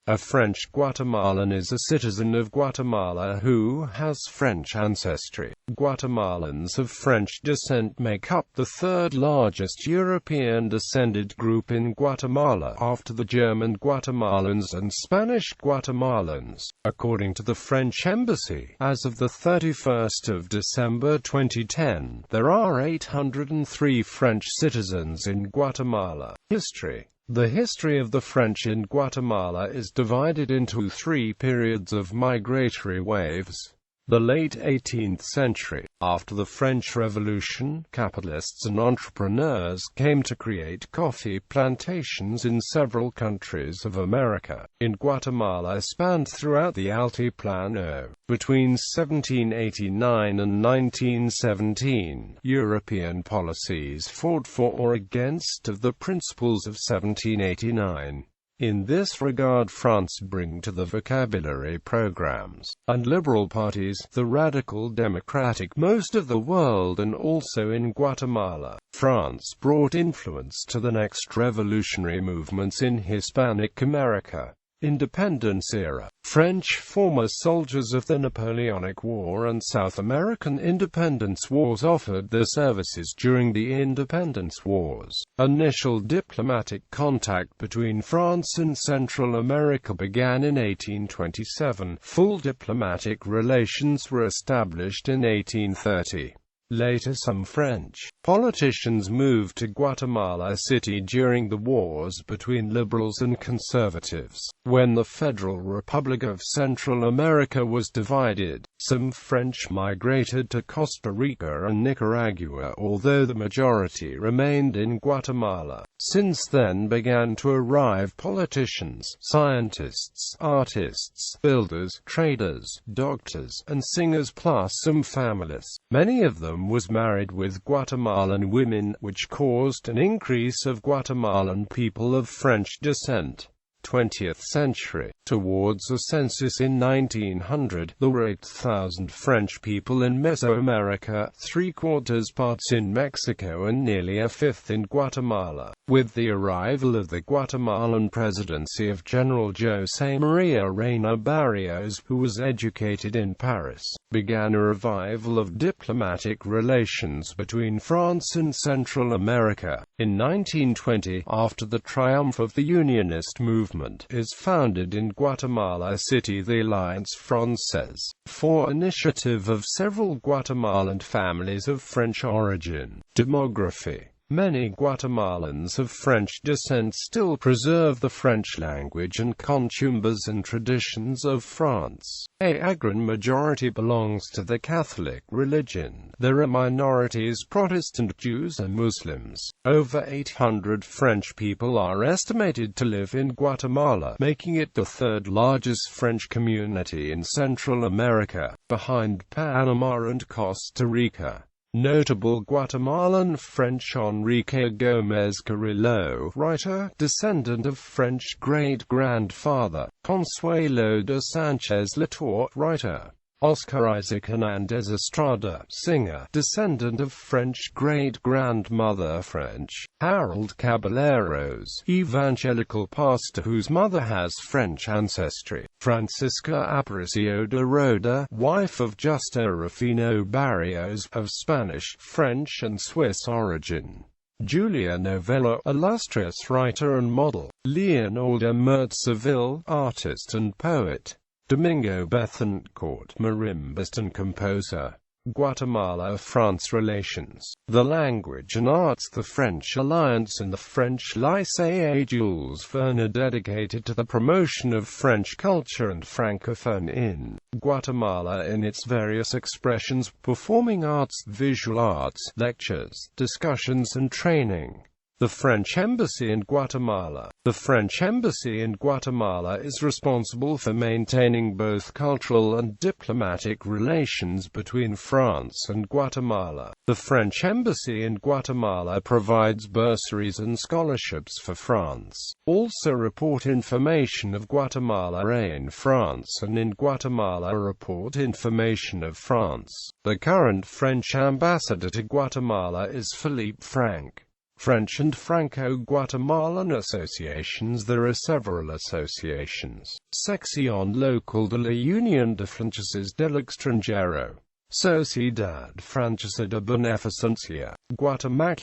A French Guatemalan is a citizen of Guatemala who has French ancestry. Guatemalans of French descent make up the third largest European-descended group in Guatemala, after the German Guatemalans and Spanish Guatemalans. According to the French Embassy, as of the 31st of December 2010, there are 803 French citizens in Guatemala. History. The history of the French in Guatemala is divided into three periods of migratory waves. The late 18th century. After the French Revolution, capitalists and entrepreneurs came to create coffee plantations in several countries of America. In Guatemala spanned throughout the Altiplano. Between 1789 and 1917, European policies fought for or against of the principles of 1789. In this regard, France bring to the vocabulary programs and liberal parties, the radical democratic most of the world and also in Guatemala. France brought influence to the next revolutionary movements in Hispanic America. Independence era. French former soldiers of the Napoleonic War and South American independence wars offered their services during the independence wars. Initial diplomatic contact between France and Central America began in 1827. Full diplomatic relations were established in 1830. Later some French politicians moved to Guatemala City during the wars between liberals and conservatives. When the Federal Republic of Central America was divided, some French migrated to Costa Rica and Nicaragua, although the majority remained in Guatemala. Since then began to arrive politicians, scientists, artists, builders, traders, doctors, and singers, plus some families. Many of them was married with Guatemalan women, which caused an increase of Guatemalan people of French descent. 20th century. Towards a census in 1900, there were 8,000 French people in Mesoamerica, 3/4 parts in Mexico and nearly a fifth in Guatemala. With the arrival of the Guatemalan presidency of General José María Reina Barrios, who was educated in Paris, began a revival of diplomatic relations between France and Central America. In 1920, after the triumph of the Unionist movement, is founded in Guatemala City the Alliance Française, for initiative of several Guatemalan families of French origin. Demography. Many Guatemalans of French descent still preserve the French language and costumes and traditions of France. A grand majority belongs to the Catholic religion. There are minorities Protestant, Jews and Muslims. Over 800 French people are estimated to live in Guatemala, making it the third largest French community in Central America, behind Panama and Costa Rica. Notable Guatemalan French: Enrique Gómez Carrillo, writer, descendant of French great-grandfather; Consuelo de Sánchez Latour, writer; Oscar Isaac Hernández Estrada, singer, descendant of French great-grandmother; French; Harold Caballeros, evangelical pastor whose mother has French ancestry; Francisca Aparicio de Roda, wife of Justo Rufino Barrios, of Spanish, French and Swiss origin; Julia Novella, illustrious writer and model; Leonelda Mertz Seville, artist and poet; Domingo Bethencourt, marimbist and composer. Guatemala-France relations. The language and arts. The French Alliance and the French Lycée Jules Verne, dedicated to the promotion of French culture and Francophone in Guatemala in its various expressions: performing arts, visual arts, lectures, discussions and training. The French Embassy in Guatemala. The French Embassy in Guatemala is responsible for maintaining both cultural and diplomatic relations between France and Guatemala. The French Embassy in Guatemala provides bursaries and scholarships for France. Also report information of Guatemala in France, and in Guatemala report information of France. The current French ambassador to Guatemala is Philippe Franck. French and Franco-Guatemalan associations. There are several associations. Sección Local de la Unión de Franceses del Extranjero, Sociedad Francesa de Beneficencia, Guatemala,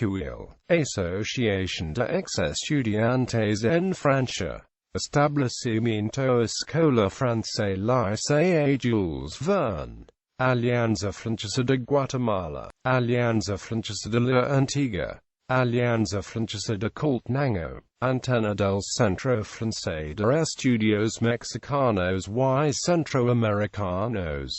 Asociación de Ex-Estudiantes en Francia, Establecimiento Escola Francesa Lycée Jules Verne, Alianza Francesa de Guatemala, Alianza Francesa de la Antigua, Alianza Francesa de Coltenango, Antena del Centro Francés de Estudios Mexicanos y Centroamericanos.